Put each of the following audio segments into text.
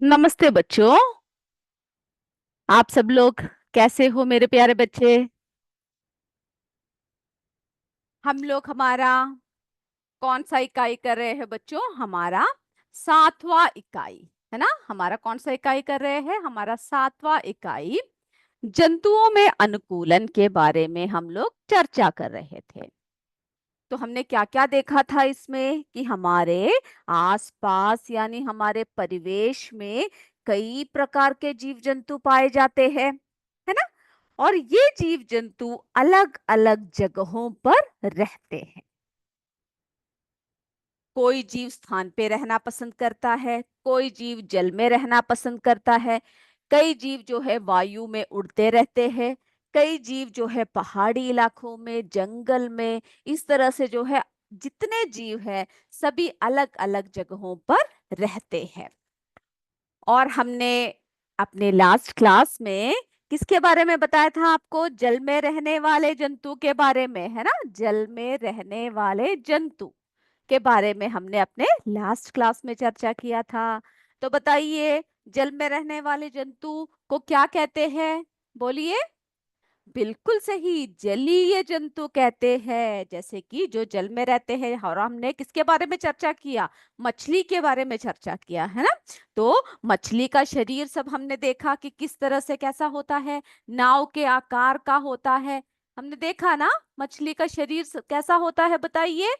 नमस्ते बच्चों। आप सब लोग कैसे हो मेरे प्यारे बच्चे। हम लोग हमारा कौन सा इकाई कर रहे हैं बच्चों? हमारा सातवां इकाई है ना। हमारा कौन सा इकाई कर रहे हैं? हमारा सातवां इकाई जंतुओं में अनुकूलन के बारे में हम लोग चर्चा कर रहे थे। तो हमने क्या क्या देखा था इसमें कि हमारे आसपास यानी हमारे परिवेश में कई प्रकार के जीव जंतु पाए जाते हैं, है ना। और ये जीव जंतु अलग अलग जगहों पर रहते हैं। कोई जीव स्थान पे रहना पसंद करता है, कोई जीव जल में रहना पसंद करता है, कई जीव जो है वायु में उड़ते रहते हैं, कई जीव जो है पहाड़ी इलाकों में, जंगल में, इस तरह से जो है जितने जीव है सभी अलग अलग जगहों पर रहते हैं। और हमने अपने लास्ट क्लास में किसके बारे में बताया था आपको? जल में रहने वाले जंतु के बारे में, है ना। जल में रहने वाले जंतु के बारे में हमने अपने लास्ट क्लास में चर्चा किया था। तो बताइए, जल में रहने वाले जंतु को क्या कहते हैं? बोलिए। बिल्कुल सही, जलीय जंतु कहते हैं। जैसे कि जो जल में रहते हैं, और हमने किसके बारे में चर्चा किया? मछली के बारे में चर्चा किया, है ना। तो मछली का शरीर सब हमने देखा कि किस तरह से कैसा होता है, नाव के आकार का होता है। हमने देखा ना मछली का शरीर कैसा होता है, बताइए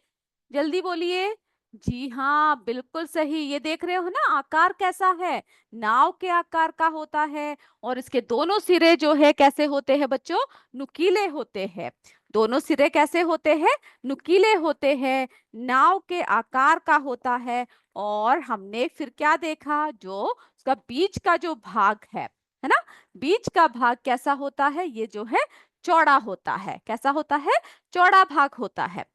जल्दी बोलिए। जी हाँ, बिल्कुल सही। ये देख रहे हो ना, आकार कैसा है? नाव के आकार का होता है। और इसके दोनों सिरे जो है कैसे होते हैं बच्चों? नुकीले होते हैं। दोनों सिरे कैसे होते हैं? नुकीले होते हैं। नाव के आकार का होता है। और हमने फिर क्या देखा? जो उसका बीच का जो भाग है ना, बीच का भाग कैसा होता है? ये जो है चौड़ा होता है। कैसा होता है? चौड़ा भाग होता है।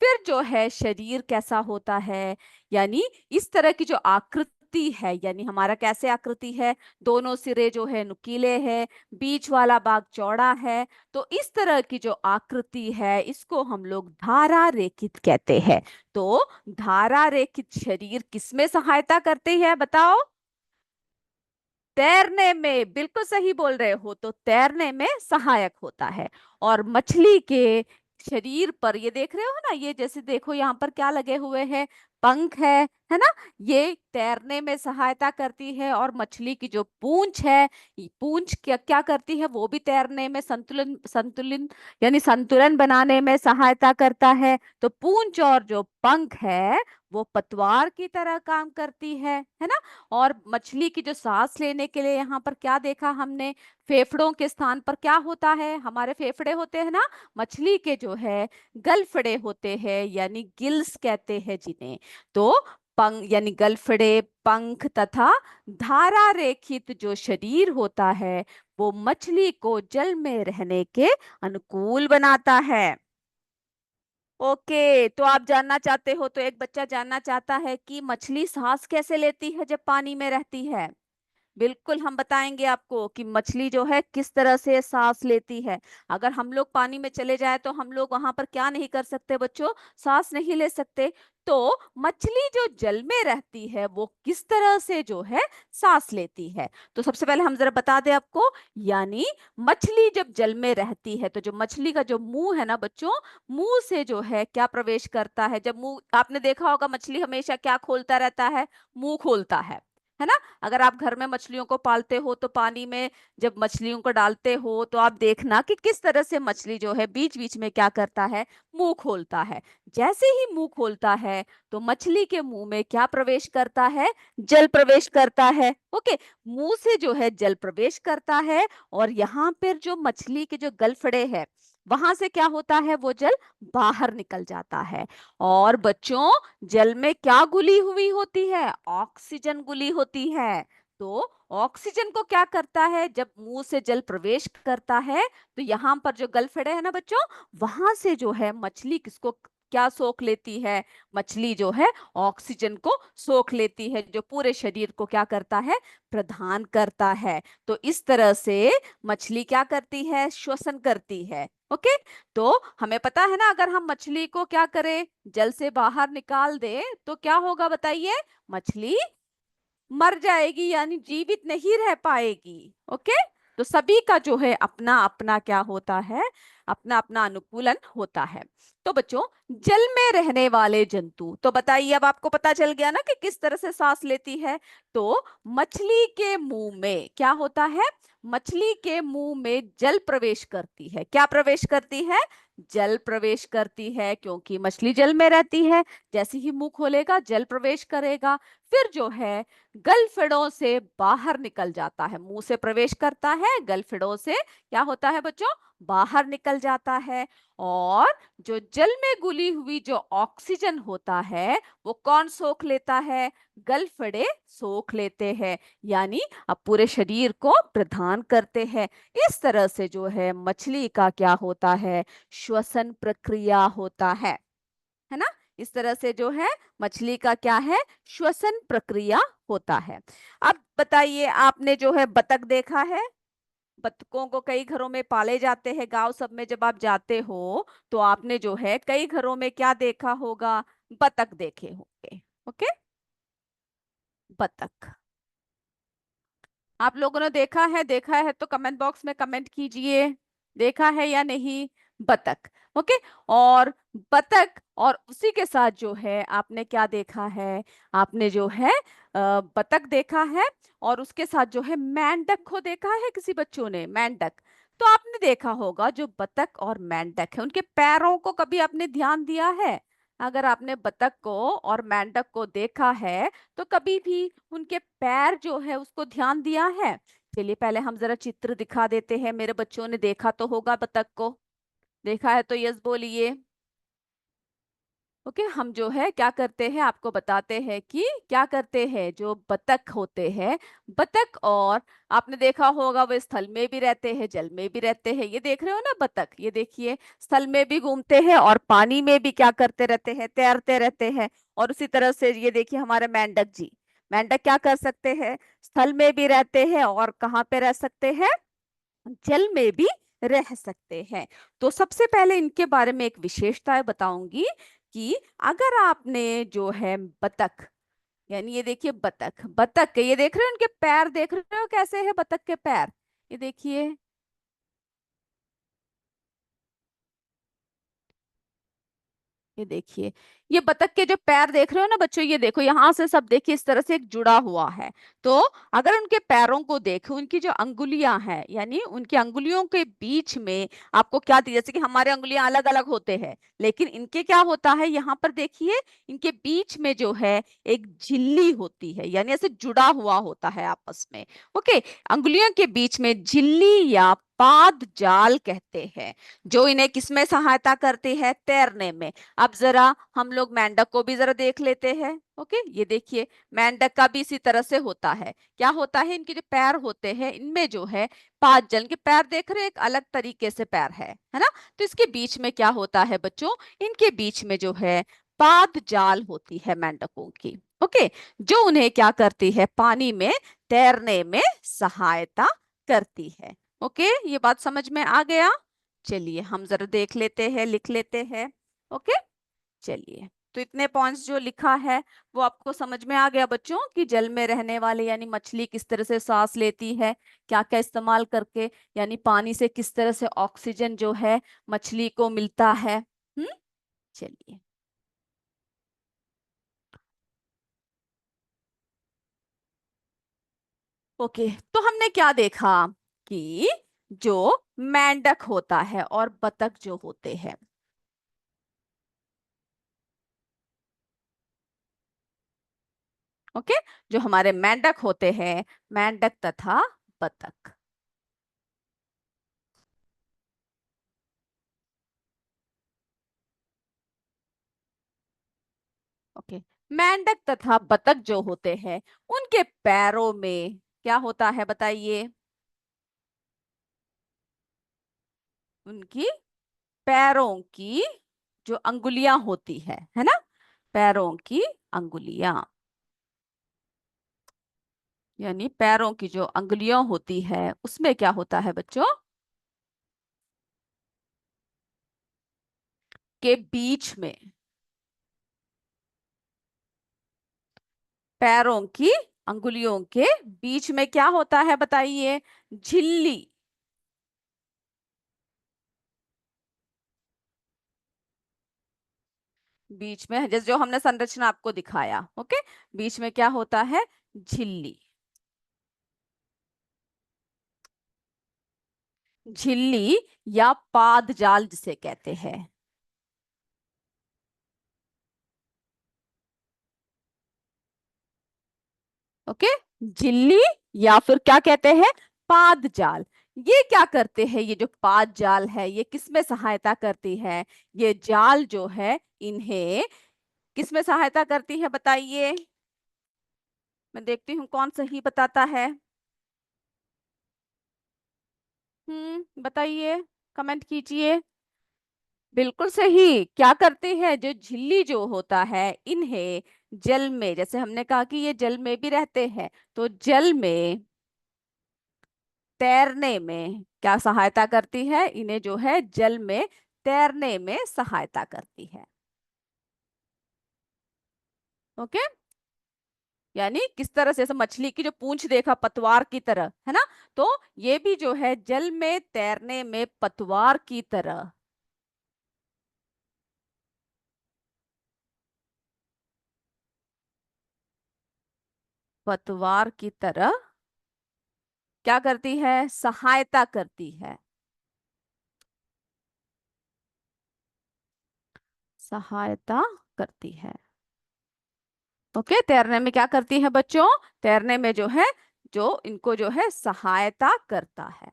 फिर जो है शरीर कैसा होता है, यानी इस तरह की जो आकृति है, यानी हमारा कैसे आकृति है? दोनों सिरे जो है नुकीले हैं, बीच वाला भाग चौड़ा है। तो इस तरह की जो आकृति है इसको हम लोग धारा रेखित कहते हैं। तो धारा रेखित शरीर किसमें सहायता करते हैं बताओ? तैरने में। बिल्कुल सही बोल रहे हो, तो तैरने में सहायक होता है। और मछली के शरीर पर ये देख रहे हो ना, ये जैसे देखो यहाँ पर क्या लगे हुए हैं, पंख है ना। ये तैरने में सहायता करती है। और मछली की जो पूंछ है, ये पूंछ क्या क्या करती है? वो भी तैरने में संतुलन संतुलन यानी संतुलन बनाने में सहायता करता है। तो पूंछ और जो पंख है वो पतवार की तरह काम करती है ना। और मछली की जो सांस लेने के लिए यहाँ पर क्या देखा हमने? फेफड़ों के स्थान पर क्या होता है? हमारे फेफड़े होते हैं ना। मछली के जो है गलफड़े होते हैं, यानी गिल्स कहते हैं जिन्हें। तो पंख यानी गलफड़े, पंख तथा धारा रेखित जो शरीर होता है वो मछली को जल में रहने के अनुकूल बनाता है। ओके, तो आप जानना चाहते हो, तो एक बच्चा जानना चाहता है कि मछली सांस कैसे लेती है जब पानी में रहती है। बिल्कुल हम बताएंगे आपको कि मछली जो है किस तरह से सांस लेती है। अगर हम लोग पानी में चले जाए तो हम लोग वहां पर क्या नहीं कर सकते बच्चों? सांस नहीं ले सकते। तो मछली जो जल में रहती है वो किस तरह से जो है सांस लेती है? तो सबसे पहले हम जरा बता दें आपको। यानी मछली जब जल में रहती है तो जो मछली का जो मुंह है ना बच्चों, मुंह से जो है क्या प्रवेश करता है? जब मुंह, आपने देखा होगा मछली हमेशा क्या खोलता रहता है? मुंह खोलता है ना। अगर आप घर में मछलियों को पालते हो तो पानी में जब मछलियों को डालते हो तो आप देखना कि किस तरह से मछली जो है बीच बीच में क्या करता है? मुंह खोलता है। जैसे ही मुंह खोलता है तो मछली के मुंह में क्या प्रवेश करता है? जल प्रवेश करता है। ओके, मुंह से जो है जल प्रवेश करता है। और यहाँ पर जो मछली के जो गलफड़े है वहां से क्या होता है? वो जल बाहर निकल जाता है। और बच्चों, जल में क्या घुली हुई होती है? ऑक्सीजन घुली होती है। तो ऑक्सीजन को क्या करता है? जब मुंह से जल प्रवेश करता है तो यहाँ पर जो गलफड़े है ना बच्चों, वहां से जो है मछली किसको क्या सोख लेती है? मछली जो है ऑक्सीजन को सोख लेती है, जो पूरे शरीर को क्या करता है? प्रदान करता है। तो इस तरह से मछली क्या करती है? श्वसन करती है। ओके, तो हमें पता है ना, अगर हम मछली को क्या करें, जल से बाहर निकाल दे तो क्या होगा बताइए? मछली मर जाएगी, यानी जीवित नहीं रह पाएगी। ओके, तो सभी का जो है अपना अपना क्या होता है, अपना अपना अनुकूलन होता है। तो बच्चों, जल में रहने वाले जंतु, तो बताइए, अब आपको पता चल गया ना कि किस तरह से सांस लेती है। तो मछली के मुंह में क्या होता है, मछली के मुंह में जल प्रवेश करती है। क्या प्रवेश करती है, जल प्रवेश करती है, क्योंकि मछली जल में रहती है। जैसे ही मुंह खोलेगा जल प्रवेश करेगा, फिर जो है गलफड़ों से बाहर निकल जाता है। मुंह से प्रवेश करता है, गलफड़ों से क्या होता है बच्चों, बाहर निकल जाता है। और जो जल में घुली हुई जो ऑक्सीजन होता है वो कौन सोख लेता है, गलफड़े सोख लेते हैं, यानी अब पूरे शरीर को प्रदान करते हैं। इस तरह से जो है मछली का क्या होता है, श्वसन प्रक्रिया होता है ना। इस तरह से जो है मछली का क्या है, श्वसन प्रक्रिया होता है। अब बताइए, आपने जो है बतख देखा है, बतखों को कई घरों में पाले जाते हैं, गांव सब में जब आप जाते हो तो आपने जो है कई घरों में क्या देखा होगा, बतख देखे होंगे। ओके, बतख आप लोगों ने देखा है तो कमेंट बॉक्स में कमेंट कीजिए, देखा है या नहीं, बतख। ओके, और बतख और उसी के साथ जो है आपने क्या देखा है, आपने जो है बतख देखा है, और उसके साथ जो है मेंढक को देखा है किसी बच्चों ने, मेंढक। तो आपने देखा होगा जो बतख और मेंढक है उनके पैरों को कभी आपने ध्यान दिया है, अगर आपने बतख को और मेंढक को देखा है तो कभी भी उनके पैर जो है उसको ध्यान दिया है। चलिए पहले हम जरा चित्र दिखा देते हैं, मेरे बच्चों ने देखा तो होगा बतख को, देखा है तो यस बोलिए। ओके, हम जो है क्या करते हैं आपको बताते हैं कि क्या करते हैं, जो बतख होते हैं, बतख, और आपने देखा होगा वो स्थल में भी रहते हैं जल में भी रहते हैं। ये देख रहे हो ना बतख, ये देखिए स्थल में भी घूमते हैं और पानी में भी क्या करते रहते हैं, तैरते रहते हैं। और उसी तरह से ये देखिए हमारे मेंढक जी, मेंढक क्या कर सकते हैं, स्थल में भी रहते हैं और कहाँ पे रह सकते हैं, जल में भी रह सकते हैं। तो सबसे पहले इनके बारे में एक विशेषता बताऊंगी कि अगर आपने जो है बतख, यानी ये देखिए बतख, बतख के ये देख रहे हो उनके पैर, देख रहे हो कैसे है बतख के पैर, ये देखिए, ये देखिए, ये बतख के जो पैर देख रहे हो ना बच्चों, ये देखो यहाँ से सब देखिए इस तरह से एक जुड़ा हुआ है। तो अगर उनके पैरों को देखो, उनकी जो अंगुलियां हैं, यानी उनकी अंगुलियों के बीच में आपको क्या दी, जैसे कि हमारे अंगुलियां अलग अलग होते हैं, लेकिन इनके क्या होता है, यहाँ पर देखिए इनके बीच में जो है एक झिल्ली होती है, यानी ऐसे जुड़ा हुआ होता है आपस में। ओके, अंगुलियों के बीच में झिल्ली या पाद जाल कहते हैं, जो इन्हें किसमें सहायता करती है, तैरने में। अब जरा हम लोग मेंढक को भी जरा देख लेते हैं। ओके, ये देखिए मेंढक का भी इसी तरह से होता है, क्या होता है, इनके जो पैर होते हैं इनमें जो है पांच जल के पैर देख रहे हैं, एक अलग तरीके से पैर है ना। तो इसके बीच में क्या होता है बच्चों, इनके बीच में जो है पाद जाल होती है मेंढकों की। ओके, जो उन्हें क्या करती है, पानी में तैरने में सहायता करती है। ओके, ये बात समझ में आ गया। चलिए हम जरा देख लेते हैं, लिख लेते हैं। ओके, चलिए, तो इतने पॉइंट्स जो लिखा है वो आपको समझ में आ गया बच्चों, कि जल में रहने वाले यानी मछली किस तरह से सांस लेती है, क्या क्या इस्तेमाल करके, यानी पानी से किस तरह से ऑक्सीजन जो है मछली को मिलता है। चलिए, ओके, तो हमने क्या देखा कि जो मेंढक होता है और बतख जो होते हैं, ओके, जो हमारे मेंढक होते हैं, मेंढक तथा बतख। ओके, मेंढक तथा बतख जो होते हैं उनके पैरों में क्या होता है बताइए, उनकी पैरों की जो अंगुलियां होती है ना, पैरों की अंगुलियां, यानी पैरों की जो अंगुलियां होती है उसमें क्या होता है बच्चों, के बीच में पैरों की अंगुलियों के बीच में क्या होता है बताइए? झिल्ली। बीच में जैसे जो हमने संरचना आपको दिखाया, ओके, बीच में क्या होता है? झिल्ली। झिल्ली या पाद जाल जिसे कहते हैं। ओके, झिल्ली या फिर क्या कहते हैं? पाद जाल। ये क्या करते हैं? ये जो पाद जाल है ये किसमें सहायता करती है? ये जाल जो है इन्हें किसमें सहायता करती है बताइए? मैं देखती हूँ कौन सही बताता है। बताइए, कमेंट कीजिए। बिल्कुल सही। क्या करते हैं? जो झिल्ली जो होता है इन्हें जल में, जैसे हमने कहा कि ये जल में भी रहते हैं, तो जल में तैरने में क्या सहायता करती है? इन्हें जो है जल में तैरने में सहायता करती है। ओके, यानी किस तरह से, जैसे मछली की जो पूंछ देखा पतवार की तरह, है ना? तो ये भी जो है जल में तैरने में पतवार की तरह, पतवार की तरह क्या करती है? सहायता करती है। सहायता करती है। ओके, तैरने में क्या करती है बच्चों? तैरने में जो है, जो इनको जो है सहायता करता है।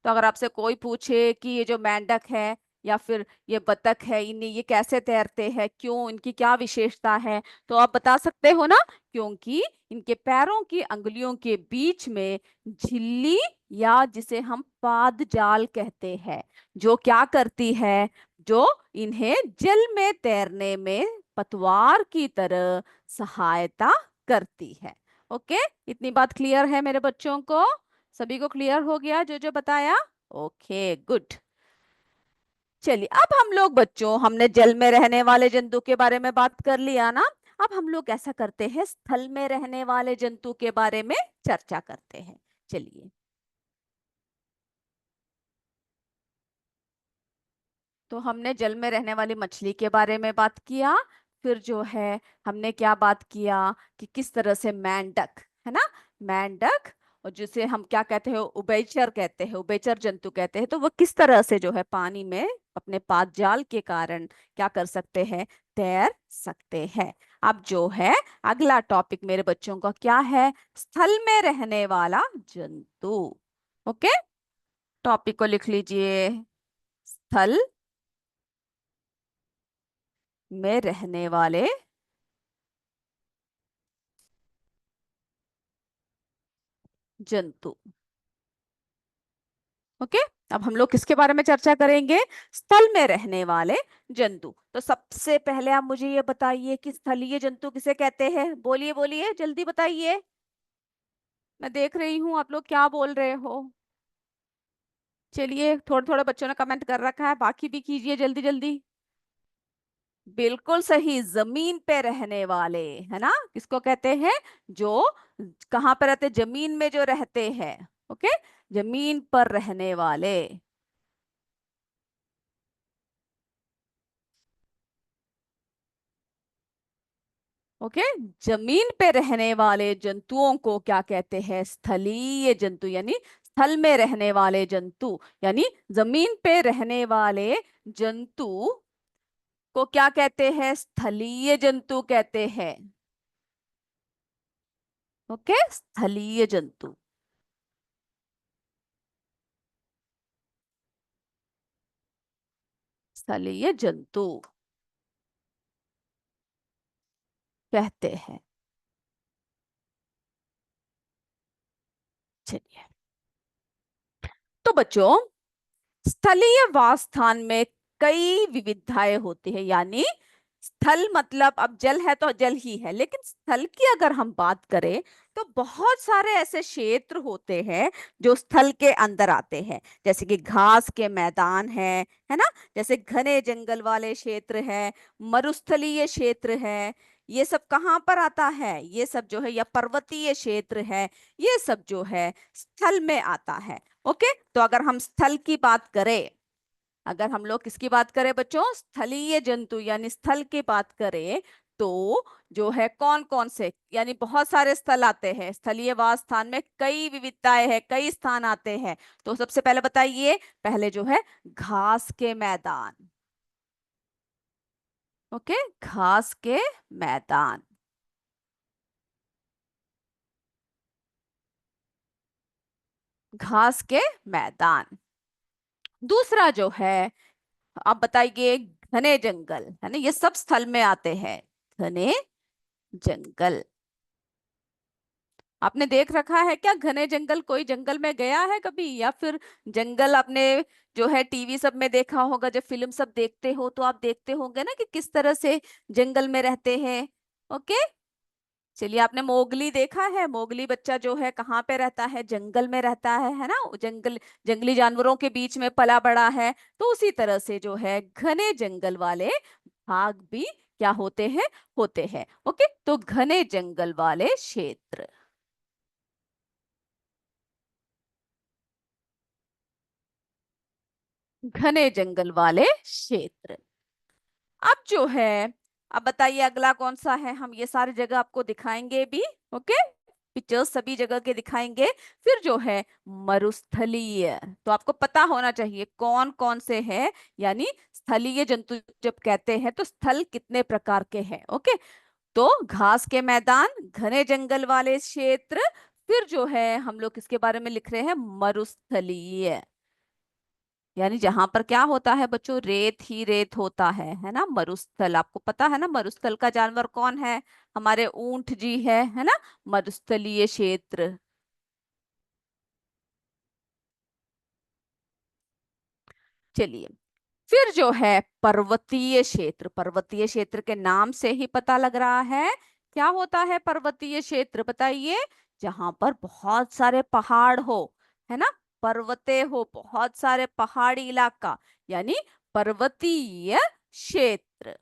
तो अगर आपसे कोई पूछे कि ये जो मेंढक है या फिर ये बतख है, इन्हें ये कैसे तैरते हैं, क्यों, इनकी क्या विशेषता है, तो आप बता सकते हो ना? क्योंकि इनके पैरों की अंगुलियों के बीच में झिल्ली या जिसे हम पाद जाल कहते हैं, जो क्या करती है? जो इन्हें जल में तैरने में पतवार की तरह सहायता करती है। ओके, इतनी बात क्लियर है मेरे बच्चों को? सभी को क्लियर हो गया जो जो बताया? Okay, good. चलिए, अब हम लोग बच्चों, हमने जल में रहने वाले जंतु के बारे में बात कर लिया ना? अब हम लोग ऐसा करते हैं, स्थल में रहने वाले जंतु के बारे में चर्चा करते हैं। चलिए, तो हमने जल में रहने वाली मछली के बारे में बात किया। फिर जो है हमने क्या बात किया कि किस तरह से मेंढक, है ना, मेंढक, और जिसे हम क्या कहते हैं? उभयचर कहते हैं, उभयचर जंतु कहते हैं, तो वो किस तरह से जो है पानी में अपने पाद जाल के कारण क्या कर सकते हैं? तैर सकते हैं। अब जो है अगला टॉपिक मेरे बच्चों का क्या है? स्थल में रहने वाला जंतु। ओके, टॉपिक को लिख लीजिए। स्थल में रहने वाले जंतु। ओके, अब हम लोग किसके बारे में चर्चा करेंगे? स्थल में रहने वाले जंतु। तो सबसे पहले आप मुझे ये बताइए कि स्थलीय जंतु किसे कहते हैं? बोलिए बोलिए, जल्दी बताइए। मैं देख रही हूँ आप लोग क्या बोल रहे हो। चलिए, थोड़े थोड़े बच्चों ने कमेंट कर रखा है, बाकी भी कीजिए जल्दी जल्दी। बिल्कुल सही, जमीन पे रहने वाले, है ना? किसको कहते हैं? जो कहाँ पर रहते? जमीन में जो रहते हैं। ओके, जमीन पर रहने वाले। ओके, जमीन पे रहने वाले जंतुओं को क्या कहते हैं? स्थलीय जंतु, यानी स्थल में रहने वाले जंतु, यानी जमीन पे रहने वाले जंतु को क्या कहते हैं? स्थलीय जंतु कहते हैं। ओके, स्थलीय जंतु, स्थलीय जंतु कहते हैं। चलिए, तो बच्चों, स्थलीय वास स्थान में कई विविधताएं होती है, यानी स्थल मतलब अब जल है तो जल ही है, लेकिन स्थल की अगर हम बात करें तो बहुत सारे ऐसे क्षेत्र होते हैं जो स्थल के अंदर आते हैं, जैसे कि घास के मैदान है ना? जैसे घने जंगल वाले क्षेत्र है, मरुस्थलीय क्षेत्र है, ये सब कहाँ पर आता है? ये सब जो है या पर्वतीय क्षेत्र है, ये सब जो है स्थल में आता है। ओके, तो अगर हम स्थल की बात करें, अगर हम लोग किसकी बात करें बच्चों, स्थलीय जंतु यानी स्थल की बात करें, तो जो है कौन कौन से, यानी बहुत सारे स्थल आते हैं। स्थलीय वास स्थान में कई विविधताएं हैं, कई स्थान आते हैं। तो सबसे पहले बताइए, पहले जो है घास के मैदान। ओके, घास के मैदान। घास के मैदान। दूसरा जो है, आप बताइए, घने जंगल, है ना, ये सब स्थल में आते हैं। घने जंगल। आपने देख रखा है क्या घने जंगल? कोई जंगल में गया है कभी? या फिर जंगल आपने जो है टीवी सब में देखा होगा, जब फिल्म सब देखते हो तो आप देखते होंगे ना कि किस तरह से जंगल में रहते हैं। ओके, चलिए, आपने मोगली देखा है? मोगली बच्चा जो है कहाँ पे रहता है? जंगल में रहता है ना, वो जंगल, जंगली जानवरों के बीच में पला बड़ा है। तो उसी तरह से जो है घने जंगल वाले भाग भी क्या होते हैं? होते हैं। ओके, तो घने जंगल वाले क्षेत्र। घने जंगल वाले क्षेत्र। अब जो है, अब बताइए अगला कौन सा है? हम ये सारी जगह आपको दिखाएंगे भी। ओके, पिक्चर्स सभी जगह के दिखाएंगे। फिर जो है मरुस्थलीय, तो आपको पता होना चाहिए कौन कौन से हैं। यानी स्थलीय जंतु जब कहते हैं तो स्थल कितने प्रकार के हैं। ओके, तो घास के मैदान, घने जंगल वाले क्षेत्र, फिर जो है हम लोग किसके बारे में लिख रहे हैं? मरुस्थलीय, यानी जहां पर क्या होता है बच्चों? रेत ही रेत होता है ना। मरुस्थल, आपको पता है ना मरुस्थल का जानवर कौन है? हमारे ऊंट जी है ना। मरुस्थलीय क्षेत्र। चलिए, फिर जो है पर्वतीय क्षेत्र। पर्वतीय क्षेत्र के नाम से ही पता लग रहा है क्या होता है पर्वतीय क्षेत्र, बताइए। जहां पर बहुत सारे पहाड़ हो, है ना, पर्वते हो, बहुत सारे पहाड़ी इलाका, यानी पर्वतीय क्षेत्र।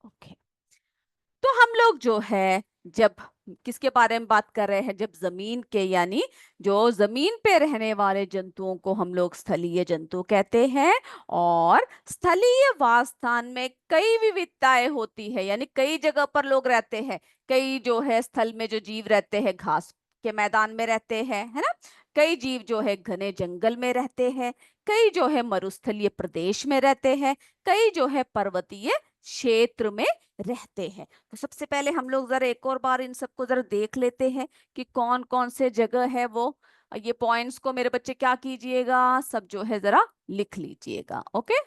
ओके, तो हम लोग जो है जब किसके बारे में बात कर रहे हैं? जब जमीन के, यानी जो जमीन पे रहने वाले जंतुओं को हम लोग स्थलीय जंतु कहते हैं। और स्थलीय वासस्थान में कई विविधताएं होती है, यानी कई जगह पर लोग रहते हैं। कई जो है स्थल में जो जीव रहते हैं घास के मैदान में रहते हैं, है ना। कई जीव जो है घने जंगल में रहते हैं। कई जो है मरुस्थलीय प्रदेश में रहते हैं। कई जो है पर्वतीय क्षेत्र में रहते हैं। तो सबसे पहले हम लोग जरा एक और बार इन सबको जरा देख लेते हैं कि कौन कौन से जगह है वो। ये पॉइंट्स को मेरे बच्चे क्या कीजिएगा, सब जो है जरा लिख लीजिएगा। ओके,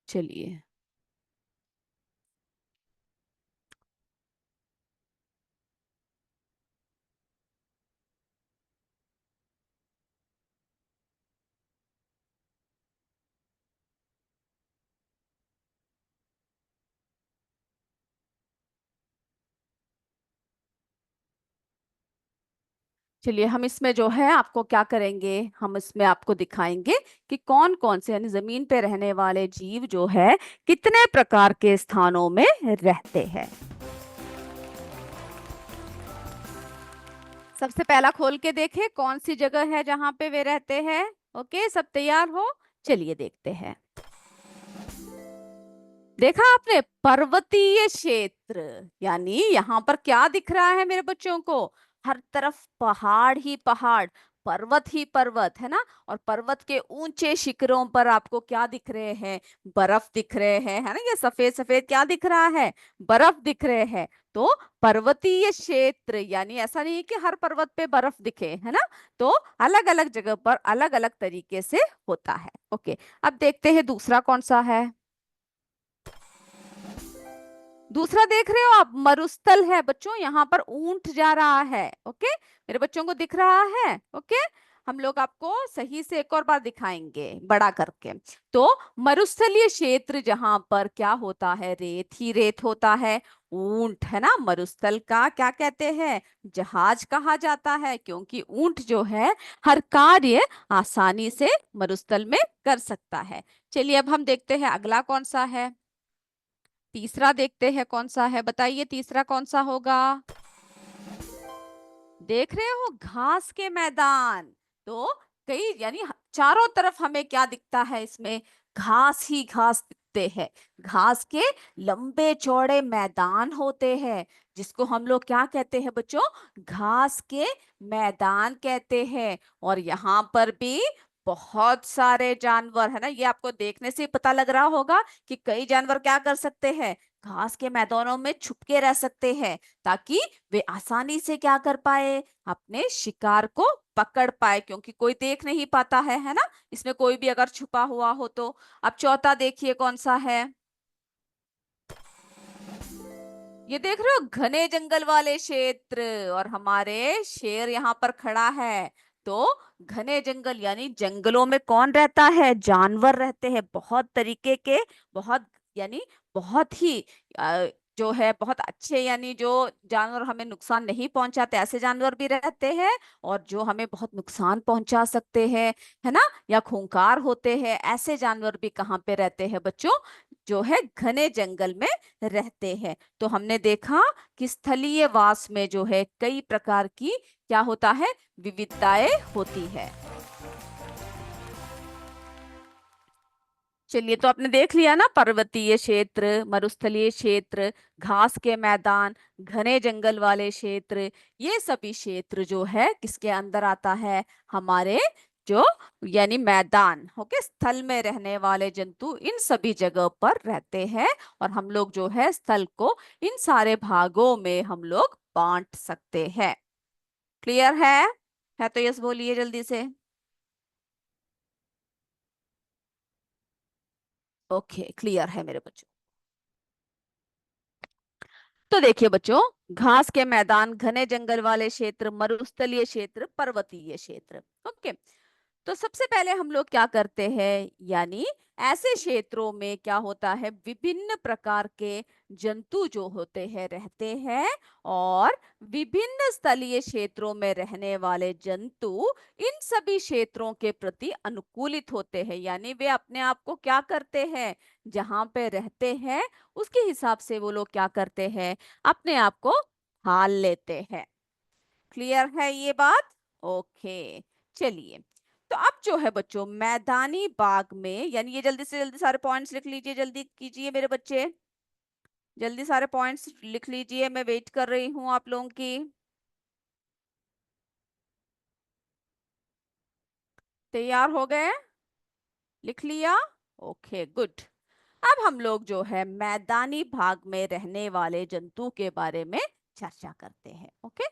चलिए। चलिए, हम इसमें जो है आपको क्या करेंगे, हम इसमें आपको दिखाएंगे कि कौन कौन से, यानी जमीन पे रहने वाले जीव जो है कितने प्रकार के स्थानों में रहते हैं। सबसे पहला खोल के देखें कौन सी जगह है जहां पे वे रहते हैं। ओके, सब तैयार हो? चलिए देखते हैं। देखा आपने, पर्वतीय क्षेत्र, यानी यहाँ पर क्या दिख रहा है मेरे बच्चों को? हर तरफ पहाड़ ही पहाड़, पर्वत ही पर्वत, है ना। और पर्वत के ऊंचे शिखरों पर आपको क्या दिख रहे हैं? बर्फ दिख रहे हैं, है ना। ये सफेद सफेद क्या दिख रहा है? बर्फ दिख रहे हैं। तो पर्वतीय क्षेत्र, यानी ऐसा नहीं है कि हर पर्वत पे बर्फ दिखे, है ना। तो अलग अलग जगह पर अलग अलग तरीके से होता है। ओके, अब देखते हैं दूसरा कौन सा है। दूसरा देख रहे हो आप? मरुस्थल है बच्चों, यहाँ पर ऊंट जा रहा है। ओके, मेरे बच्चों को दिख रहा है? ओके, हम लोग आपको सही से एक और बार दिखाएंगे बड़ा करके। तो मरुस्थलीय क्षेत्र जहां पर क्या होता है, रेत ही रेत होता है। ऊंट है ना, मरुस्थल का क्या कहते हैं, जहाज कहा जाता है, क्योंकि ऊंट जो है हर कार्य आसानी से मरुस्थल में कर सकता है। चलिए अब हम देखते हैं अगला कौन सा है। तीसरा देखते हैं कौन सा है, बताइए तीसरा कौन सा होगा। देख रहे हो, घास के मैदान। तो कई यानी चारों तरफ हमें क्या दिखता है, इसमें घास ही घास दिखते हैं। घास के लंबे चौड़े मैदान होते हैं, जिसको हम लोग क्या कहते हैं बच्चों, घास के मैदान कहते हैं। और यहाँ पर भी बहुत सारे जानवर है ना, ये आपको देखने से ही पता लग रहा होगा कि कई जानवर क्या कर सकते हैं, घास के मैदानों में छुप के रह सकते हैं, ताकि वे आसानी से क्या कर पाए, अपने शिकार को पकड़ पाए, क्योंकि कोई देख नहीं पाता है ना, इसमें कोई भी अगर छुपा हुआ हो तो। अब चौथा देखिए कौन सा है। ये देख रहे हो, घने जंगल वाले क्षेत्र, और हमारे शेर यहाँ पर खड़ा है। तो घने जंगल यानी जंगलों में कौन रहता है, जानवर रहते हैं बहुत तरीके के, बहुत यानी बहुत ही जो है बहुत अच्छे, यानी जो जानवर हमें नुकसान नहीं पहुंचाते ऐसे जानवर भी रहते हैं, और जो हमें बहुत नुकसान पहुंचा सकते हैं है ना, या खूंखार होते हैं, ऐसे जानवर भी कहाँ पे रहते हैं बच्चों, जो है घने जंगल में रहते हैं। तो हमने देखा कि स्थलीय वास में जो है कई प्रकार की क्या होता है, विविधताएं होती है। चलिए, तो आपने देख लिया ना, पर्वतीय क्षेत्र, मरुस्थलीय क्षेत्र, घास के मैदान, घने जंगल वाले क्षेत्र, ये सभी क्षेत्र जो है किसके अंदर आता है, हमारे जो यानी मैदान, ओके, स्थल में रहने वाले जंतु इन सभी जगह पर रहते हैं। और हम लोग जो है स्थल को इन सारे भागों में हम लोग बांट सकते हैं। क्लियर है तो यस बोलिए जल्दी से। ओके, क्लियर है मेरे बच्चों। तो देखिए बच्चों, घास के मैदान, घने जंगल वाले क्षेत्र, मरुस्थलीय क्षेत्र, पर्वतीय क्षेत्र। ओके, तो सबसे पहले हम लोग क्या करते हैं, यानी ऐसे क्षेत्रों में क्या होता है, विभिन्न प्रकार के जंतु जो होते हैं रहते हैं। और विभिन्न स्थलीय क्षेत्रों में रहने वाले जंतु इन सभी क्षेत्रों के प्रति अनुकूलित होते हैं, यानी वे अपने आप को क्या करते हैं, जहां पे रहते हैं उसके हिसाब से वो लोग क्या करते हैं, अपने आप को ढाल लेते हैं। क्लियर है ये बात। ओके, चलिए, तो अब जो है बच्चों, मैदानी बाग में, यानी ये जल्दी से जल्दी सारे पॉइंट्स लिख लीजिए, जल्दी कीजिए मेरे बच्चे, जल्दी सारे पॉइंट्स लिख लीजिए, मैं वेट कर रही हूँ आप लोगों की। तैयार हो गए, लिख लिया। Okay, good. अब हम लोग जो है मैदानी भाग में रहने वाले जंतु के बारे में चर्चा करते हैं। ओके,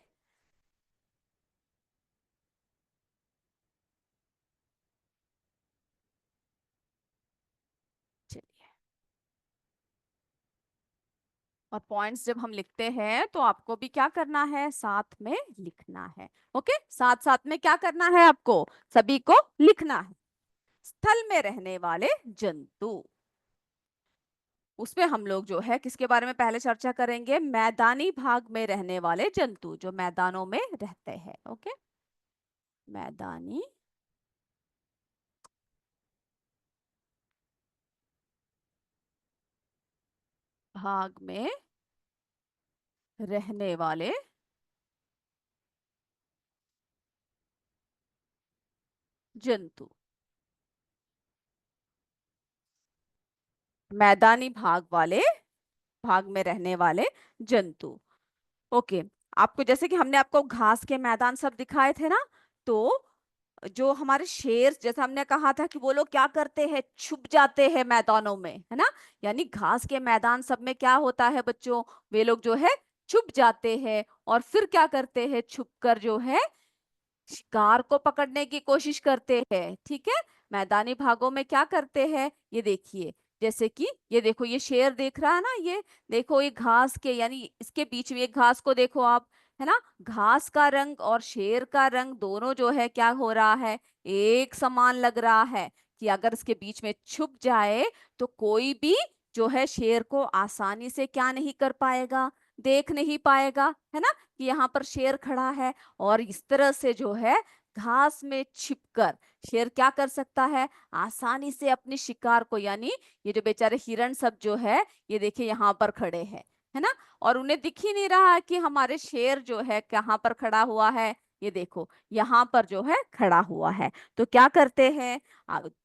चलिए, और पॉइंट्स जब हम लिखते हैं तो आपको भी क्या करना है, साथ में लिखना है। ओके, साथ साथ में क्या करना है, आपको सभी को लिखना है। स्थल में रहने वाले जंतु, उसमें हम लोग जो है किसके बारे में पहले चर्चा करेंगे, मैदानी भाग में रहने वाले जंतु जो मैदानों में रहते हैं। ओके, मैदानी भाग में रहने वाले जंतु, मैदानी भाग वाले भाग में रहने वाले जंतु। ओके, आपको जैसे कि हमने आपको घास के मैदान सब दिखाए थे ना, तो जो हमारे शेर, जैसा हमने कहा था कि वो लोग क्या करते हैं, छुप जाते हैं मैदानों में, है ना, यानी घास के मैदान सब में क्या होता है बच्चों, वे लोग जो है छुप जाते हैं, और फिर क्या करते हैं, छुप कर जो है शिकार को पकड़ने की कोशिश करते हैं। ठीक है, मैदानी भागों में क्या करते हैं, ये देखिए, जैसे कि ये देखो, ये शेर देख रहा है ना, ये देखो, ये घास के यानी इसके बीच में एक घास को देखो आप, है ना, घास का रंग और शेर का रंग दोनों जो है क्या हो रहा है, एक समान लग रहा है कि अगर इसके बीच में छुप जाए तो कोई भी जो है शेर को आसानी से क्या नहीं कर पाएगा, देख नहीं पाएगा, है ना, कि यहाँ पर शेर खड़ा है। और इस तरह से जो है घास में छिपकर शेर क्या कर सकता है, आसानी से अपने शिकार को, यानी ये जो बेचारे हिरण सब जो है ये देखिए यहाँ पर खड़े हैं, है ना, और उन्हें दिख ही नहीं रहा है कि हमारे शेर जो है कहाँ पर खड़ा हुआ है। ये देखो यहाँ पर जो है खड़ा हुआ है। तो क्या करते हैं,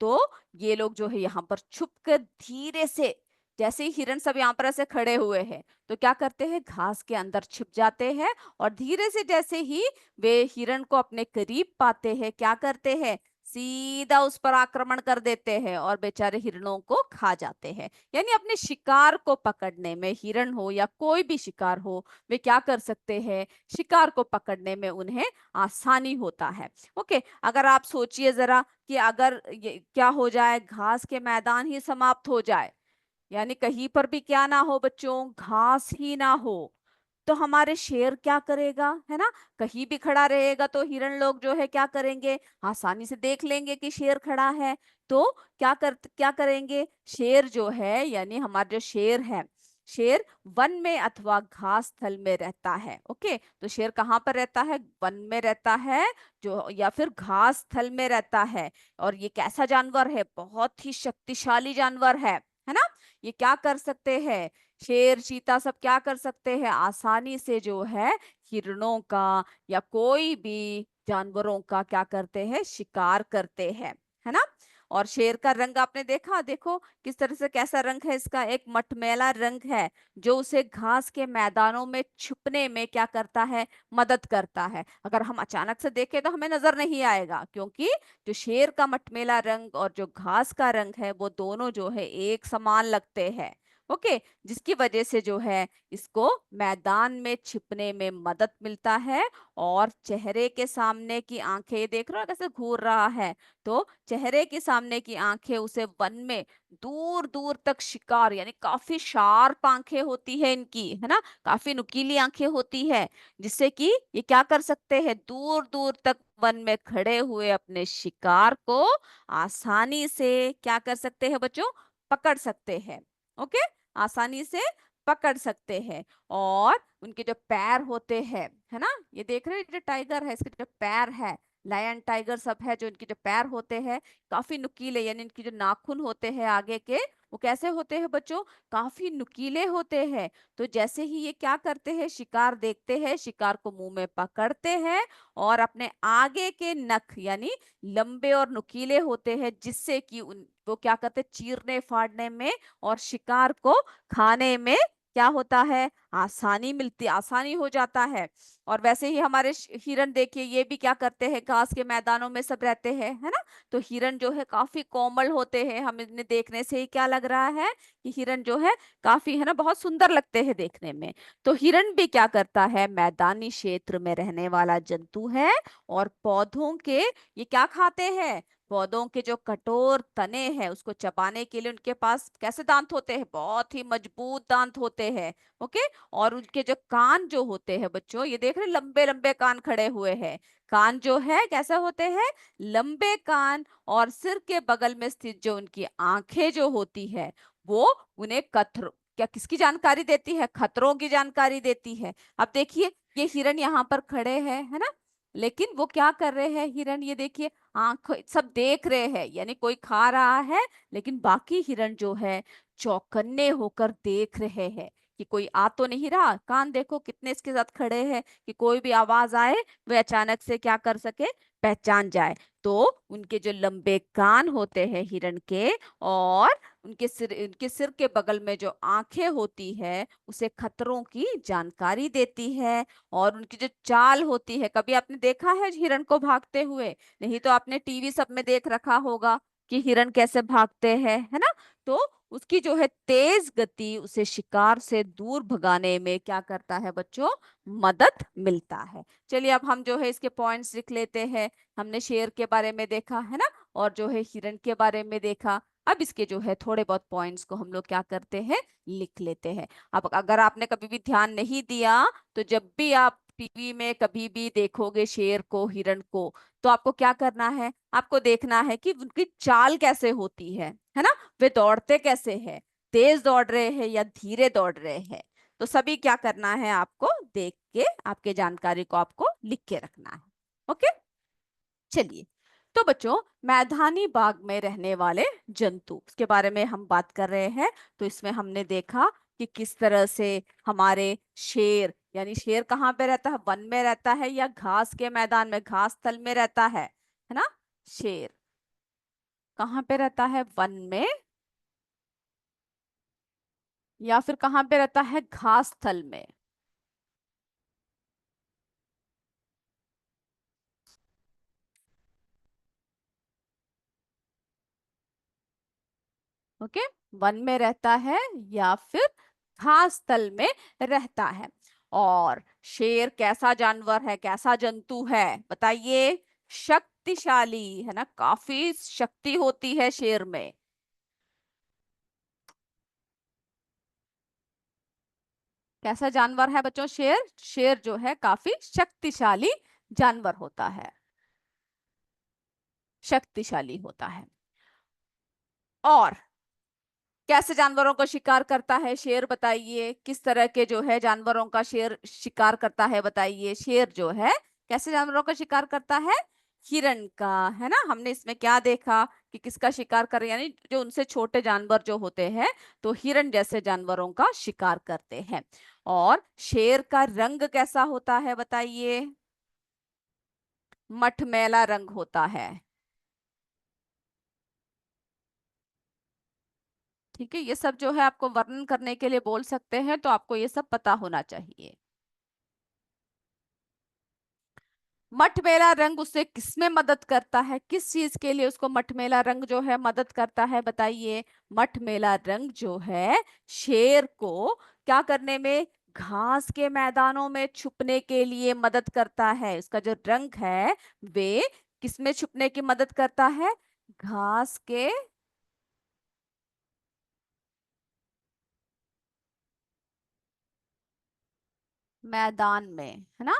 तो ये लोग जो है यहाँ पर छुप कर धीरे से, जैसे ही हिरण सब यहाँ पर ऐसे खड़े हुए हैं तो क्या करते हैं, घास के अंदर छिप जाते हैं और धीरे से जैसे ही वे हिरण को अपने करीब पाते हैं क्या करते हैं, सीधा उस पर आक्रमण कर देते हैं और बेचारे हिरणों को खा जाते हैं। यानी अपने शिकार को पकड़ने में, हिरण हो या कोई भी शिकार हो, वे क्या कर सकते हैं, शिकार को पकड़ने में उन्हें आसानी होता है। ओके, अगर आप सोचिए जरा कि अगर ये क्या हो जाए, घास के मैदान ही समाप्त हो जाए, यानी कहीं पर भी क्या ना हो बच्चों, घास ही ना हो, तो हमारे शेर क्या करेगा, है ना, कहीं भी खड़ा रहेगा तो हिरण लोग जो है क्या करेंगे, आसानी से देख लेंगे कि शेर खड़ा है। तो क्या करेंगे, शेर जो है, यानी हमारा जो शेर है, शेर वन में अथवा घास स्थल में रहता है। ओके, तो शेर कहाँ पर रहता है, वन में रहता है, जो या फिर घास स्थल में रहता है। और ये कैसा जानवर है, बहुत ही शक्तिशाली जानवर है ना। ये क्या कर सकते हैं, शेर चीता सब क्या कर सकते हैं, आसानी से जो है हिरणों का या कोई भी जानवरों का क्या करते हैं, शिकार करते हैं, है ना। और शेर का रंग आपने देखा, देखो किस तरह से, कैसा रंग है इसका, एक मटमैला रंग है जो उसे घास के मैदानों में छुपने में क्या करता है, मदद करता है। अगर हम अचानक से देखें तो हमें नजर नहीं आएगा, क्योंकि जो शेर का मटमैला रंग और जो घास का रंग है वो दोनों जो है एक समान लगते हैं। ओके, जिसकी वजह से जो है इसको मैदान में छिपने में मदद मिलता है। और चेहरे के सामने की आंखें, ये देख रहे हो कैसे घूर रहा है, तो चेहरे के सामने की आंखें उसे वन में दूर दूर तक शिकार, यानी काफी शार्प आंखें होती है इनकी, है ना, काफी नुकीली आंखें होती है, जिससे कि ये क्या कर सकते हैं, दूर दूर तक वन में खड़े हुए अपने शिकार को आसानी से क्या कर सकते हैं बच्चों, पकड़ सकते हैं। ओके, आसानी से पकड़ सकते हैं। और उनके जो पैर होते हैं, है ना, ये देख रहे हैं जो टाइगर है इसके जो पैर है, लायन टाइगर सब है, जो इनके जो पैर होते हैं काफी नुकीले, यानी इनके जो नाखून होते हैं आगे के, वो कैसे होते हैं बच्चों, काफी नुकीले होते हैं। तो जैसे ही ये क्या करते हैं, शिकार देखते हैं, शिकार को मुंह में पकड़ते हैं और अपने आगे के नख यानी लंबे और नुकीले होते हैं, जिससे कि उन वो क्या करते हैं, चीरने फाड़ने में और शिकार को खाने में क्या होता है, आसानी हो जाता है। और वैसे ही हमारे हिरण देखिए, ये भी क्या करते हैं, घास के मैदानों में सब रहते हैं, है ना। तो हिरण जो है काफी कोमल होते हैं, हमें इन्हें देखने से ही क्या लग रहा है कि हिरण जो है काफी, है ना, बहुत सुंदर लगते हैं देखने में। तो हिरण भी क्या करता है, मैदानी क्षेत्र में रहने वाला जंतु है और पौधों के, ये क्या खाते हैं, पौधों के जो कठोर तने हैं उसको चबाने के लिए उनके पास कैसे दांत होते हैं, बहुत ही मजबूत दांत होते हैं। ओके, और उनके जो कान जो होते हैं बच्चों, ये देख रहे लंबे लंबे कान खड़े हुए हैं, कान जो है कैसे होते हैं, लंबे कान। और सिर के बगल में स्थित जो उनकी आंखें जो होती है वो उन्हें कथर क्या किसकी जानकारी देती है, खतरों की जानकारी देती है। अब देखिए ये हिरण यहाँ पर खड़े हैं, है ना, लेकिन वो क्या कर रहे हैं हिरण, ये देखिए आंख सब देख रहे हैं, यानी कोई खा रहा है, लेकिन बाकी हिरण जो है चौकन्ने होकर देख रहे हैं कि कोई आ तो नहीं रहा। कान देखो कितने इसके साथ खड़े हैं कि कोई भी आवाज आए वे अचानक से क्या कर सके, पहचान जाए। तो उनके जो लंबे कान होते हैं हिरण के, और उनके सिर के बगल में जो आंखें होती है उसे खतरों की जानकारी देती है। और उनकी जो चाल होती है, कभी आपने देखा है हिरण को भागते हुए, नहीं तो आपने टीवी सब में देख रखा होगा कि हिरण कैसे भागते हैं, है ना। तो उसकी जो है तेज गति उसे शिकार से दूर भगाने में क्या करता है बच्चों, मदद मिलता है। चलिए अब हम जो है इसके पॉइंट्स लिख लेते हैं। हमने शेर के बारे में देखा, है ना, और जो है हिरण के बारे में देखा। अब इसके जो है थोड़े बहुत पॉइंट्स को हम लोग क्या करते हैं, लिख लेते हैं। अब अगर आपने कभी भी ध्यान नहीं दिया तो जब भी आप टीवी में कभी भी देखोगे शेर को, हिरण को, तो आपको क्या करना है, आपको देखना है कि उनकी चाल कैसे होती है ना, वे दौड़ते कैसे हैं, तेज दौड़ रहे हैं या धीरे दौड़ रहे हैं। तो सभी क्या करना है, आपको देख के आपके जानकारी को आपको लिख के रखना है। ओके, चलिए। तो बच्चों, मैदानी भाग में रहने वाले जंतु के बारे में हम बात कर रहे हैं। तो इसमें हमने देखा कि किस तरह से हमारे शेर, यानी शेर कहाँ पे रहता है, वन में रहता है या घास के मैदान में, घास तल में रहता है ना। शेर कहाँ पे रहता है, वन में, या फिर कहाँ पे रहता है, घास तल में। ओके, वन में रहता है या फिर घास तल में रहता है। और शेर कैसा जानवर है, कैसा जंतु है, बताइए। शक्तिशाली है ना, काफी शक्ति होती है शेर में। कैसा जानवर है बच्चों, शेर? शेर जो है काफी शक्तिशाली जानवर होता है, शक्तिशाली होता है। और कैसे जानवरों का शिकार करता है शेर, बताइए। किस तरह के जो है जानवरों का शेर शिकार करता है, बताइए। शेर जो है कैसे जानवरों का शिकार करता है, हिरण का, है ना। हमने इसमें क्या देखा कि किसका शिकार कर, यानी जो उनसे छोटे जानवर जो होते हैं, तो हिरण जैसे जानवरों का शिकार करते हैं। और शेर का रंग कैसा होता है, बताइए। मटमैला रंग होता है। ठीक है, ये सब जो है आपको वर्णन करने के लिए बोल सकते हैं, तो आपको ये सब पता होना चाहिए। मटमैला रंग उसे किसमें मदद करता है, किस चीज के लिए उसको मटमैला रंग जो है मदद करता है, बताइए। मटमैला रंग जो है शेर को क्या करने में, घास के मैदानों में छुपने के लिए मदद करता है। उसका जो रंग है वे किसमें छुपने की मदद करता है, घास के मैदान में, है ना।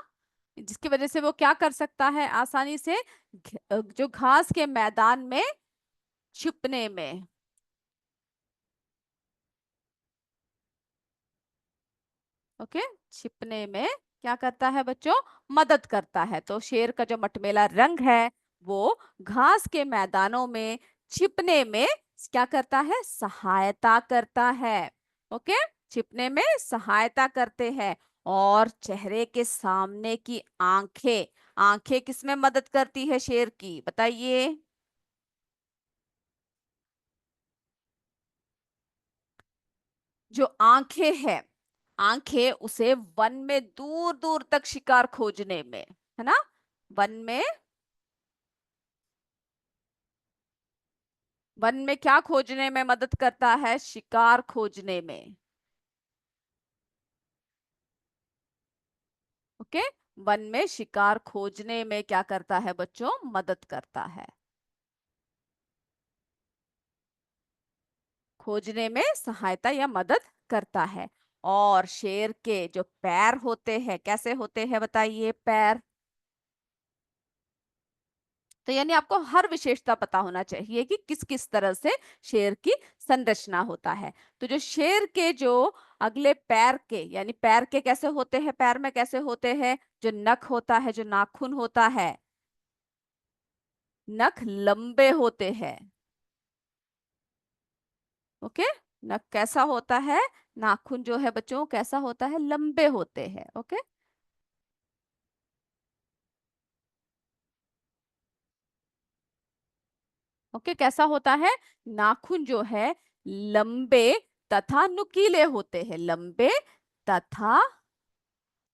जिसकी वजह से वो क्या कर सकता है, आसानी से जो घास के मैदान में छिपने में। ओके, छिपने में क्या करता है बच्चों, मदद करता है। तो शेर का जो मटमैला रंग है वो घास के मैदानों में छिपने में क्या करता है, सहायता करता है। ओके, छिपने में सहायता करते हैं। और चेहरे के सामने की आंखें, आंखें किसमें मदद करती है शेर की, बताइए। जो आंखें है, आंखें उसे वन में दूर दूर तक शिकार खोजने में, है ना, वन में, वन में क्या खोजने में मदद करता है, शिकार खोजने में। ओके, वन में शिकार खोजने में क्या करता है बच्चों, मदद करता है, खोजने में सहायता या मदद करता है। और शेर के जो पैर होते हैं कैसे होते हैं, बताइए। पैर, तो यानी आपको हर विशेषता पता होना चाहिए कि किस किस तरह से शेर की संरचना होता है। तो जो शेर के जो अगले पैर के, यानी पैर के कैसे होते हैं, पैर में कैसे होते हैं, जो नख होता है, जो नाखून होता है, नख लंबे होते हैं। ओके, नख कैसा होता है, नाखून जो है बच्चों कैसा होता है, लंबे होते हैं। ओके, ओके, कैसा होता है, नाखून जो है लंबे तथा नुकीले होते हैं, लंबे तथा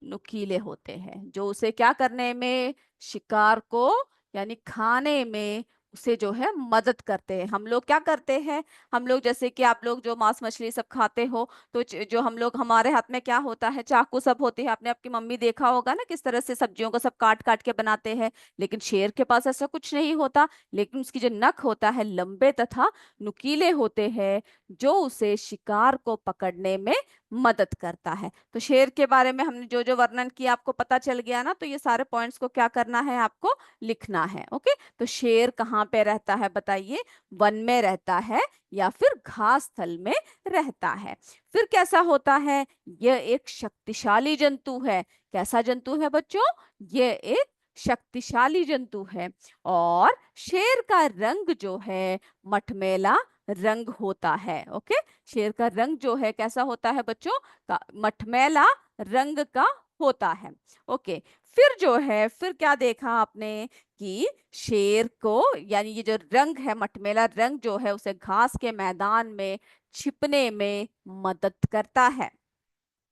नुकीले होते हैं, जो उसे क्या करने में, शिकार को यानी खाने में उसे जो है मदद करते हैं। हम लोग क्या करते हैं, हम लोग जैसे कि आप लोग जो मांस मछली सब खाते हो, तो जो हम लोग, हमारे हाथ में क्या होता है, चाकू सब होती है। आपने आपकी मम्मी देखा होगा ना किस तरह से सब्जियों को सब काट काट के बनाते हैं। लेकिन शेर के पास ऐसा कुछ नहीं होता, लेकिन उसकी जो नख होता है लंबे तथा नुकीले होते हैं, जो उसे शिकार को पकड़ने में मदद करता है। तो शेर के बारे में हमने जो जो वर्णन किया आपको पता चल गया ना, तो ये सारे पॉइंट्स को क्या करना है, आपको लिखना है। ओके, तो शेर कहाँ पे रहता है बताइए? वन में रहता है या फिर घास स्थल में रहता है। फिर कैसा होता है? यह एक शक्तिशाली जंतु है। कैसा जंतु है बच्चों? यह एक शक्तिशाली जंतु है। और शेर का रंग जो है मटमैला रंग होता है। ओके, शेर का रंग जो है कैसा होता है बच्चों? मटमैला रंग का होता है। ओके, फिर जो है, फिर क्या देखा आपने कि शेर को, यानी ये जो रंग है मटमैला रंग जो है, उसे घास के मैदान में छिपने में मदद करता है।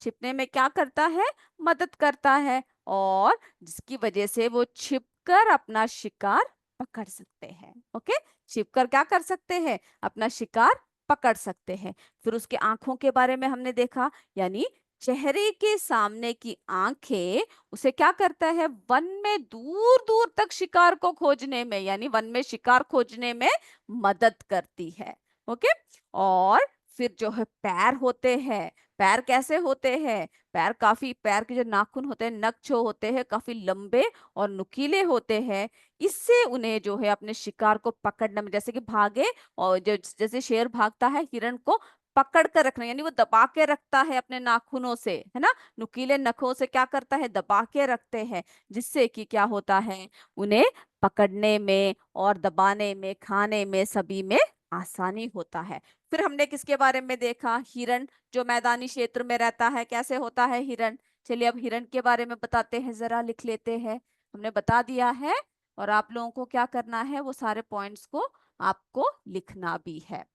छिपने में क्या करता है? मदद करता है। और जिसकी वजह से वो छिपकर अपना शिकार पकड़ सकते हैं। ओके, छिपकर क्या कर सकते हैं? अपना शिकार पकड़ सकते हैं। फिर उसके आंखों के बारे में हमने देखा, यानी चेहरे के सामने की आंखें उसे क्या करता है? वन में दूर दूर तक शिकार को खोजने में, यानी वन में शिकार खोजने में मदद करती है। ओके, और फिर जो है पैर होते हैं। पैर कैसे होते हैं? पैर के जो नाखून होते हैं, नख जो होते हैं, काफी लंबे और नुकीले होते हैं। इससे उन्हें जो है अपने शिकार को पकड़ने में, जैसे कि भागे और जैसे शेर भागता है, हिरण को पकड़ कर रखना, यानी वो दबा के रखता है अपने नाखूनों से, है ना, नुकीले नखों से क्या करता है? दबा के रखते हैं, जिससे कि क्या होता है? उन्हें पकड़ने में और दबाने में, खाने में, सभी में आसानी होता है। फिर हमने किसके बारे में देखा? हिरण, जो मैदानी क्षेत्र में रहता है। कैसे होता है हिरण? चलिए अब हिरण के बारे में बताते हैं, जरा लिख लेते हैं। हमने बता दिया है, और आप लोगों को क्या करना है? वो सारे पॉइंट्स को आपको लिखना भी है।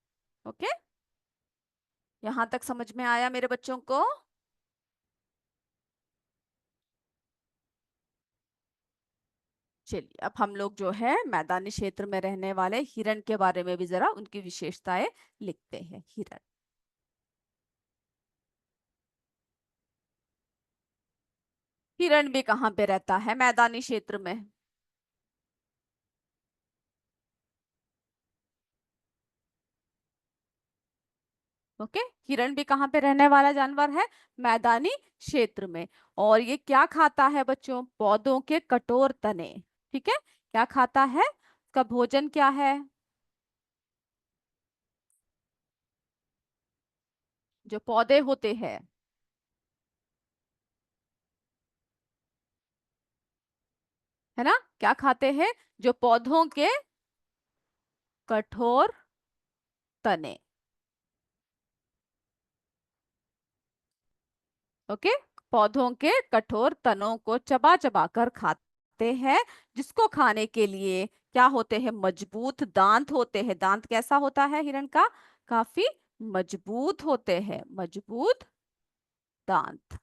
ओके, यहां तक समझ में आया मेरे बच्चों को? चलिए अब हम लोग जो है मैदानी क्षेत्र में रहने वाले हिरण के बारे में भी जरा उनकी विशेषताएं लिखते हैं। हिरण, हिरण भी कहाँ पे रहता है? मैदानी क्षेत्र में। ओके, हिरण भी कहाँ पे रहने वाला जानवर है? मैदानी क्षेत्र में। और ये क्या खाता है बच्चों? पौधों के कठोर तने। ठीक है, क्या खाता है? उसका भोजन क्या है? जो पौधे होते हैं, है ना, क्या खाते हैं? जो पौधों के कठोर तने। ओके, पौधों के कठोर तनों को चबा चबा कर खाते हैं, जिसको खाने के लिए क्या होते हैं? मजबूत दांत होते हैं। दांत कैसा होता है हिरण का? काफी मजबूत होते हैं, मजबूत दांत।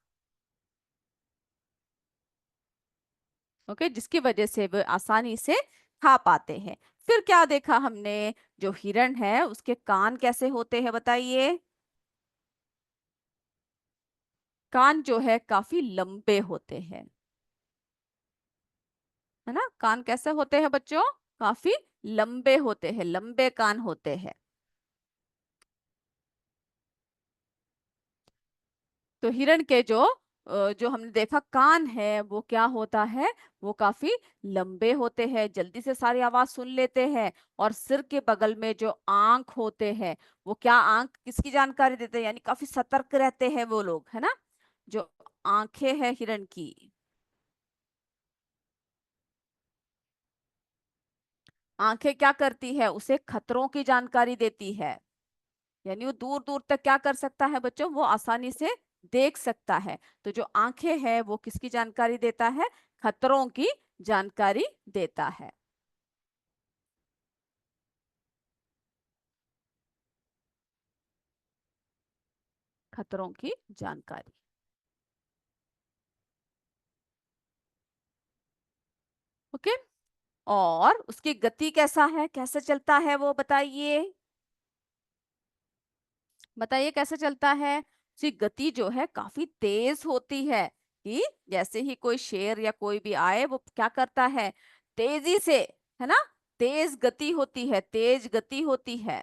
ओके, जिसकी वजह से वे आसानी से खा पाते हैं। फिर क्या देखा हमने? जो हिरण है उसके कान कैसे होते हैं बताइए? कान जो है काफी लंबे होते हैं, है ना। कान कैसे होते हैं बच्चों? काफी लंबे होते हैं, लंबे कान होते हैं। तो हिरण के जो हमने देखा कान है, वो क्या होता है? वो काफी लंबे होते हैं, जल्दी से सारी आवाज सुन लेते हैं। और सिर के बगल में जो आंख होते हैं, वो क्या आंख किसकी जानकारी देते हैं? यानी काफी सतर्क रहते हैं वो लोग, है ना। जो आंखें हैं हिरण की, आंखें क्या करती है? उसे खतरों की जानकारी देती है। यानी वो दूर दूर तक क्या कर सकता है बच्चों? वो आसानी से देख सकता है। तो जो आंखें हैं वो किसकी जानकारी देता है? खतरों की जानकारी देता है। खतरों की जानकारी। ओके, और उसकी गति कैसा है? कैसे चलता है वो बताइए? बताइए कैसे चलता है? उसकी गति जो है काफी तेज होती है, कि जैसे ही कोई शेर या कोई भी आए, वो क्या करता है? तेजी से, है ना, तेज गति होती है, तेज गति होती है।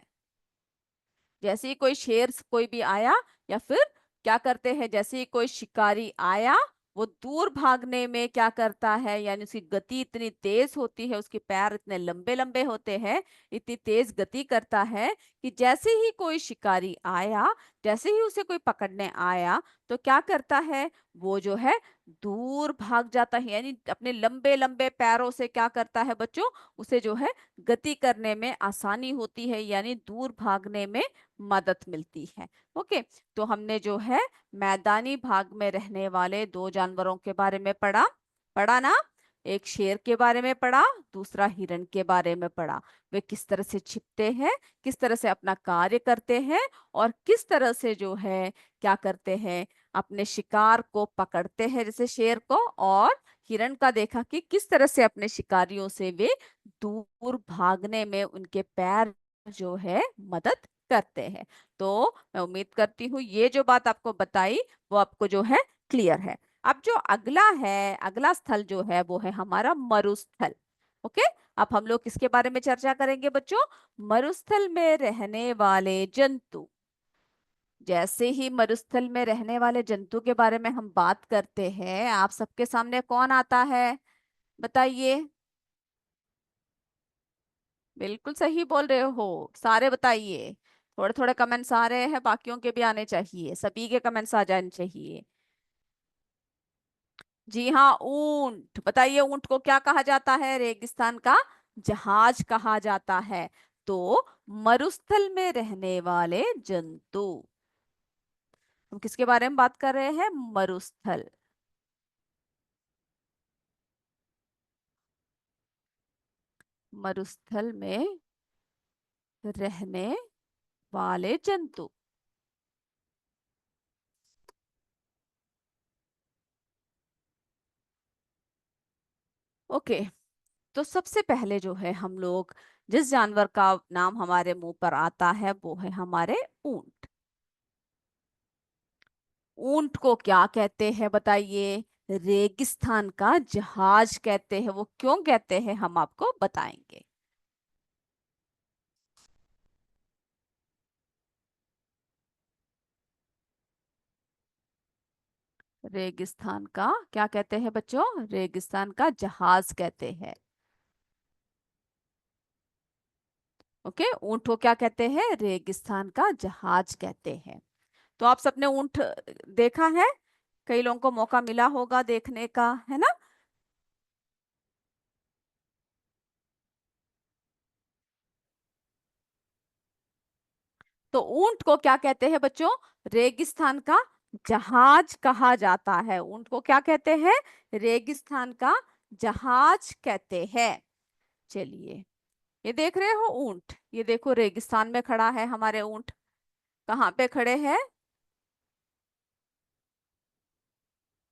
जैसे ही कोई शेर कोई भी आया, या फिर क्या करते हैं, जैसे ही कोई शिकारी आया वो दूर भागने में क्या करता है, यानी उसकी गति इतनी तेज होती है, उसके पैर इतने लंबे लंबे होते हैं, इतनी तेज गति करता है कि जैसे ही कोई शिकारी आया, जैसे ही उसे कोई पकड़ने आया, तो क्या करता है, वो जो है दूर भाग जाता है। यानी अपने लंबे लंबे पैरों से क्या करता है बच्चों, उसे जो है गति करने में आसानी होती है, यानी दूर भागने में मदद मिलती है। ओके, तो हमने जो है मैदानी भाग में रहने वाले दो जानवरों के बारे में पढ़ा पढ़ा ना। एक शेर के बारे में पढ़ा, दूसरा हिरण के बारे में पढ़ा। वे किस तरह से छिपते हैं, किस तरह से अपना कार्य करते हैं, और किस तरह से जो है क्या करते हैं, अपने शिकार को पकड़ते हैं, जैसे शेर को। और हिरण का देखा कि किस तरह से अपने शिकारियों से वे दूर भागने में उनके पैर जो है मदद करते हैं। तो मैं उम्मीद करती हूँ ये जो बात आपको बताई वो आपको जो है क्लियर है। अब जो अगला है, अगला स्थल जो है वो है हमारा मरुस्थल। ओके, अब हम लोग किसके बारे में चर्चा करेंगे बच्चों, मरुस्थल में रहने वाले जंतु। जैसे ही मरुस्थल में रहने वाले जंतु के बारे में हम बात करते हैं, आप सबके सामने कौन आता है, बताइए। बिल्कुल सही बोल रहे हो, सारे बताइए। थोड़े थोड़े कमेंट्स आ रहे हैं, बाकियों के भी आने चाहिए, सभी के कमेंट्स आ जाने चाहिए। जी हाँ, ऊंट। बताइए, ऊंट को क्या कहा जाता है, रेगिस्तान का जहाज कहा जाता है। तो मरुस्थल में रहने वाले जंतु, हम किसके बारे में बात कर रहे हैं, मरुस्थल। मरुस्थल में रहने वाले जंतु। ओके, तो सबसे पहले जो है हम लोग जिस जानवर का नाम हमारे मुंह पर आता है वो है हमारे ऊंट। ऊंट को क्या कहते हैं बताइए, रेगिस्तान का जहाज कहते हैं। वो क्यों कहते हैं हम आपको बताएंगे। रेगिस्तान का क्या कहते हैं बच्चों, रेगिस्तान का जहाज कहते हैं। ओके, ऊंट को क्या कहते हैं, रेगिस्तान का जहाज कहते हैं। तो आप सबने ऊंट देखा है, कई लोगों को मौका मिला होगा देखने का, है ना। तो ऊंट को क्या कहते हैं बच्चों, रेगिस्तान का जहाज कहा जाता है। ऊंट को क्या कहते हैं, रेगिस्तान का जहाज कहते हैं। चलिए, ये देख रहे हो ऊंट, ये देखो रेगिस्तान में खड़ा है हमारे ऊंट। कहाँ पे खड़े हैं,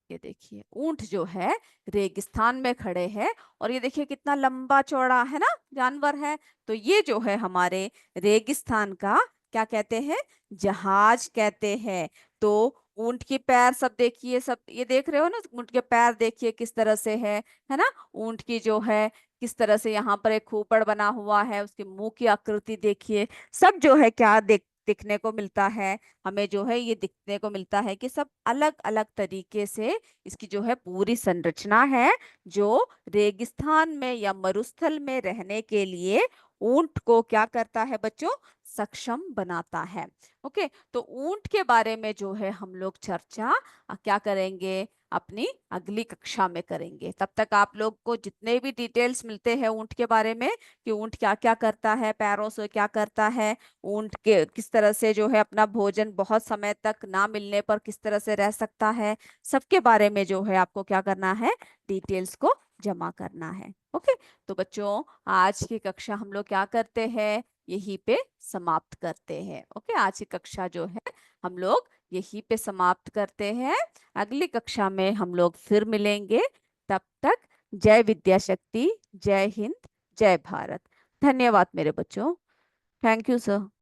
ये देखिए ऊंट जो है रेगिस्तान में खड़े हैं। और ये देखिए कितना लंबा चौड़ा है ना जानवर है। तो ये जो है हमारे रेगिस्तान का क्या कहते हैं, जहाज कहते हैं। तो ऊंट के पैर सब देखिए, सब ये देख रहे हो ना, ऊंट के पैर देखिए किस तरह से है ना। ऊंट की जो है किस तरह से यहाँ पर एक खोपड़ बना हुआ है, उसके मुंह की आकृति देखिए। सब जो है क्या दिखने को मिलता है, हमें जो है ये दिखने को मिलता है कि सब अलग अलग तरीके से इसकी जो है पूरी संरचना है, जो रेगिस्तान में या मरुस्थल में रहने के लिए ऊंट को क्या करता है बच्चों, सक्षम बनाता है। ओके, तो ऊंट के बारे में जो है हम लोग चर्चा क्या करेंगे, अपनी अगली कक्षा में करेंगे। तब तक आप लोग को जितने भी डिटेल्स मिलते हैं ऊंट के बारे में, कि ऊंट क्या क्या करता है, पैरों से क्या करता है, ऊंट के किस तरह से जो है अपना भोजन बहुत समय तक ना मिलने पर किस तरह से रह सकता है, सबके बारे में जो है आपको क्या करना है, डिटेल्स को जमा करना है। ओके, तो बच्चों आज की कक्षा हम लोग क्या करते हैं, यहीं पे समाप्त करते हैं। ओके, आज की कक्षा जो है हम लोग यहीं पे समाप्त करते हैं। अगली कक्षा में हम लोग फिर मिलेंगे। तब तक जय विद्या शक्ति, जय हिंद, जय भारत। धन्यवाद मेरे बच्चों। Thank you sir.